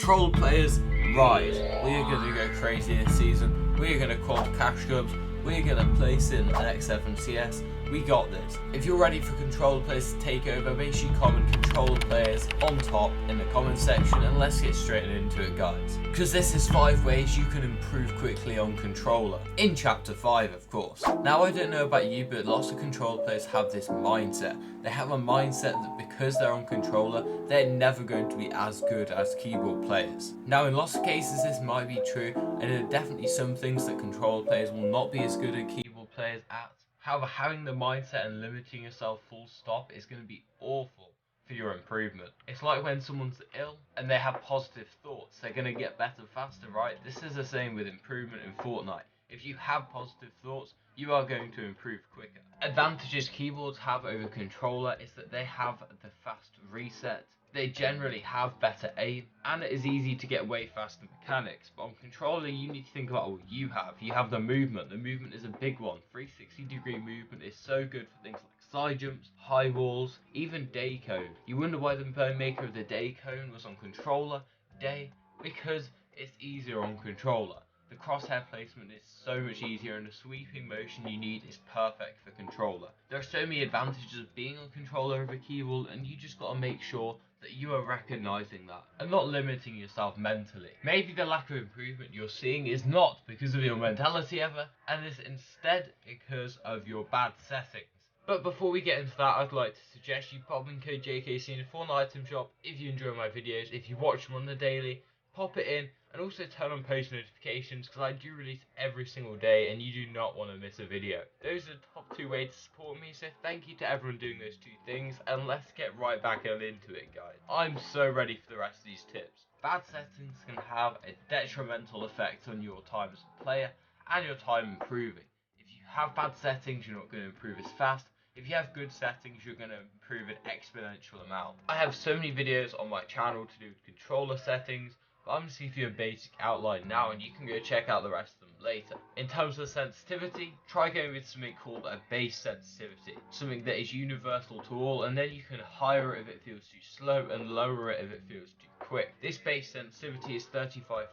Controller players, rise. We are going to go crazy this season. We are going to quad cash clubs. We are going to place in an X7 CS. We got this. If you're ready for controller players to take over, make sure you comment controller players on top in the comment section, and let's get straight into it, guys. Because this is 5 ways you can improve quickly on controller. In chapter 5, of course. Now, I don't know about you, but lots of controller players have this mindset. They have a mindset that because they're on controller, they're never going to be as good as keyboard players. Now, in lots of cases, this might be true, and there are definitely some things that controller players will not be as good as keyboard players at. However, having the mindset and limiting yourself full stop is going to be awful for your improvement. It's like when someone's ill and they have positive thoughts, they're going to get better faster, right? This is the same with improvement in Fortnite. If you have positive thoughts, you are going to improve quicker. Advantages keyboards have over controller is that they have the fast reset. They generally have better aim, and it is easy to get way faster mechanics. But on controller, you need to think about what you have. You have the movement. The movement is a big one. 360-degree movement is so good for things like side jumps, high walls, even day cone. You wonder why the maker of the day cone was on controller day? Because it's easier on controller. The crosshair placement is so much easier, and the sweeping motion you need is perfect for controller. There are so many advantages of being on controller over keyboard, and you just got to make sure that you are recognizing that and not limiting yourself mentally. Maybe the lack of improvement you're seeing is not because of your mentality ever, and is instead because of your bad settings. But before we get into that, I'd like to suggest you pop in code JKC in the Fortnite item shop if you enjoy my videos. If you watch them on the daily, pop it in, and also turn on post notifications because I do release every single day and you do not want to miss a video. Those are the top 2 ways to support me, so thank you to everyone doing those 2 things, and let's get right back into it, guys. I'm so ready for the rest of these tips. Bad settings can have a detrimental effect on your time as a player and your time improving. If you have bad settings, you're not going to improve as fast. If you have good settings, you're going to improve an exponential amount. I have so many videos on my channel to do with controller settings, but I'm going to give you a basic outline now, and you can go check out the rest of them later. In terms of sensitivity, try going with something called a base sensitivity, something that is universal to all, and then you can higher it if it feels too slow and lower it if it feels too quick. This base sensitivity is 35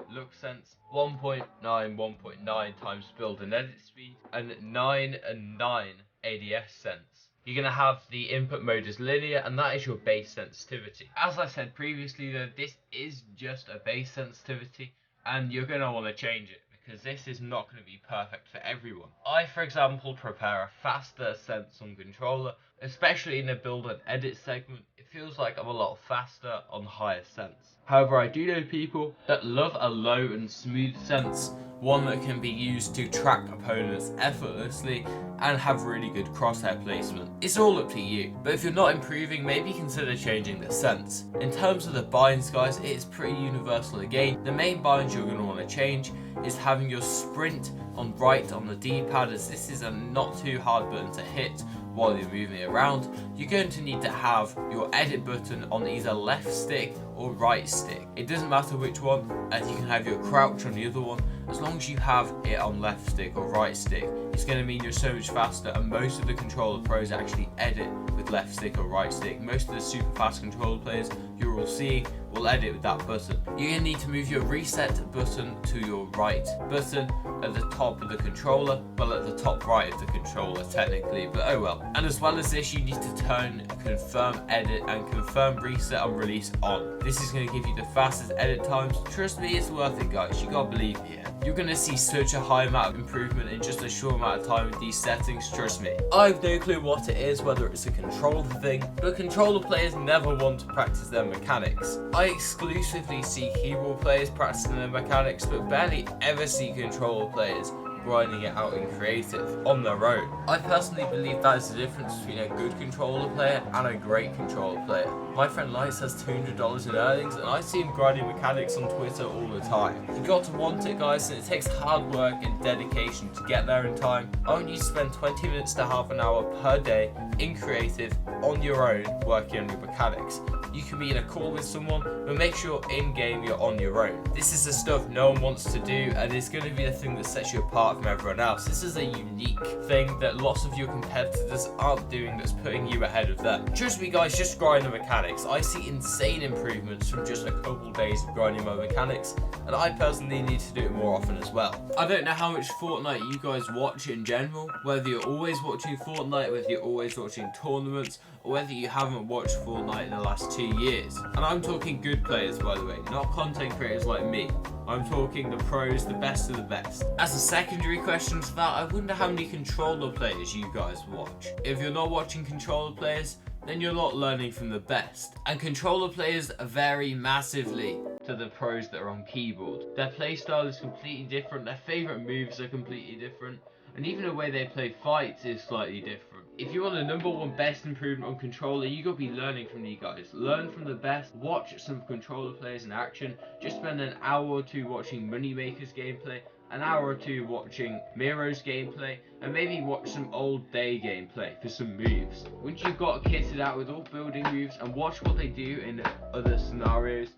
look sense, 1.9 times build and edit speed, and 9 and 9 ADS sense. You're going to have the input mode as linear, and that is your base sensitivity. As I said previously though, this is just a base sensitivity, and you're going to want to change it because this is not going to be perfect for everyone. I, for example, prepare a faster sense on controller, especially in the build and edit segment. It feels like I'm a lot faster on higher sense. However, I do know people that love a low and smooth sense, one that can be used to track opponents effortlessly and have really good crosshair placement. It's all up to you, but if you're not improving, maybe consider changing the sense. In terms of the binds, guys, it is pretty universal again. The main binds you're going to want to change is having your sprint on right on the D-pad, as this is a not too hard button to hit while you're moving around. You're going to need to have your edit button on either left stick or right stick. It doesn't matter which one, and you can have your crouch on the other one. As long as you have it on left stick or right stick, it's going to mean you're so much faster, and most of the controller pros actually edit with left stick or right stick. Most of the super fast controller players you're all seeing will edit with that button. You're going to need to move your reset button to your right button at the top of the controller, well, at the top right of the controller technically, but oh well. And as well as this, you need to turn confirm edit and confirm reset on release on. This is going to give you the fastest edit times. Trust me, it's worth it, guys. You gotta believe me here. You're going to see such a high amount of improvement in just a short amount of time with these settings, trust me. I have no clue what it is, whether it's a controller thing, but controller players never want to practice their mechanics. I exclusively see keyboard players practicing their mechanics, but barely ever see controller players grinding it out in creative on their own. I personally believe that is the difference between a good controller player and a great controller player. My friend Lights has $200 in earnings, and I see him grinding mechanics on Twitter all the time. You got to want it, guys, and it takes hard work and dedication to get there in time. I want you to spend 20 minutes to half an hour per day in creative, on your own, working on your mechanics. You can be in a call with someone, but make sure in-game you're on your own. This is the stuff no one wants to do, and it's going to be the thing that sets you apart from everyone else. This is a unique thing that lots of your competitors aren't doing that's putting you ahead of them. Trust me guys, just grind the mechanics. I see insane improvements from just a couple days of grinding my mechanics, and I personally need to do it more often as well. I don't know how much Fortnite you guys watch in general, whether you're always watching Fortnite, whether you're always watching tournaments, or whether you haven't watched Fortnite in the last 2 years. And I'm talking good players, by the way, not content creators like me. I'm talking the pros, the best of the best. As a secondary question to that, I wonder how many controller players you guys watch. If you're not watching controller players, then you're not learning from the best. And controller players vary massively to the pros that are on keyboard. Their playstyle is completely different, their favourite moves are completely different, and even the way they play fights is slightly different. If you want the #1 best improvement on controller, you gotta be learning from these guys. Learn from the best, watch some controller players in action, just spend an hour or two watching Moneymaker's gameplay, an hour or two watching Miro's gameplay, and maybe watch some old day gameplay for some moves. Once you've got kitted out with all building moves, and watch what they do in other scenarios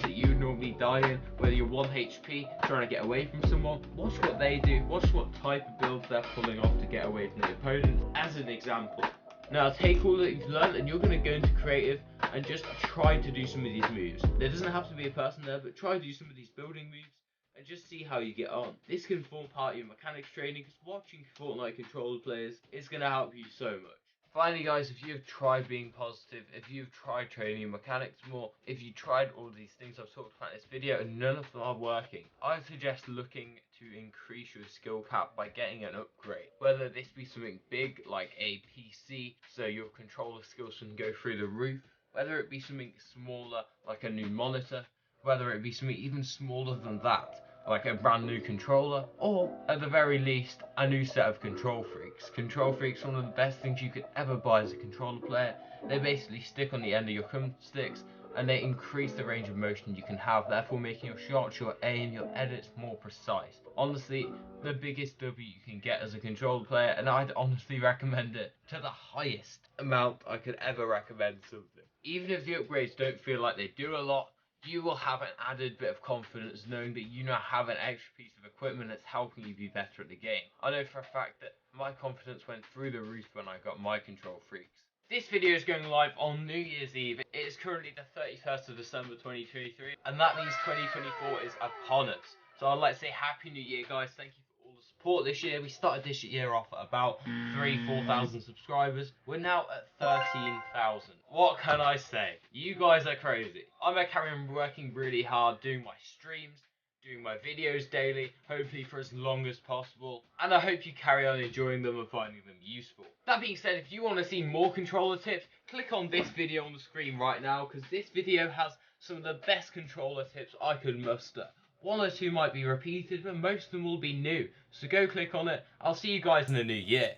that you would normally die in, whether you're 1 HP trying to get away from someone, watch what they do, watch what type of builds they're pulling off to get away from the opponent, as an example. Now take all that you've learned and you're going to go into creative and just try to do some of these moves. There doesn't have to be a person there, but try to do some of these building moves and just see how you get on. This can form part of your mechanics training, because watching Fortnite controller players is going to help you so much. Finally guys, if you've tried being positive, if you've tried training your mechanics more, if you tried all these things I've talked about in this video and none of them are working, I suggest looking to increase your skill cap by getting an upgrade. Whether this be something big like a PC, so your controller skills can go through the roof, whether it be something smaller like a new monitor, whether it be something even smaller than that, like a brand new controller, or at the very least a new set of control freaks. Control freaks are one of the best things you could ever buy as a controller player. They basically stick on the end of your thumbsticks and they increase the range of motion you can have, therefore making your shots, your aim, your edits more precise. Honestly, the biggest W you can get as a controller player, and I'd honestly recommend it to the highest amount I could ever recommend something. Even if the upgrades don't feel like they do a lot, you will have an added bit of confidence knowing that you now have an extra piece of equipment that's helping you be better at the game. I know for a fact that my confidence went through the roof when I got my control freaks. This video is going live on New Year's Eve. It is currently the 31st of December 2023, and that means 2024 is upon us. So I'd like to say Happy New Year guys, thank you for all the support this year. We started this year off at about 4,000 subscribers. We're now at 13,000. What can I say? You guys are crazy. I'm gonna carry on working really hard, doing my streams, doing my videos daily, hopefully for as long as possible, and I hope you carry on enjoying them and finding them useful. That being said, if you want to see more controller tips, click on this video on the screen right now, because this video has some of the best controller tips I could muster. One or two might be repeated, but most of them will be new, so go click on it. I'll see you guys in the new year.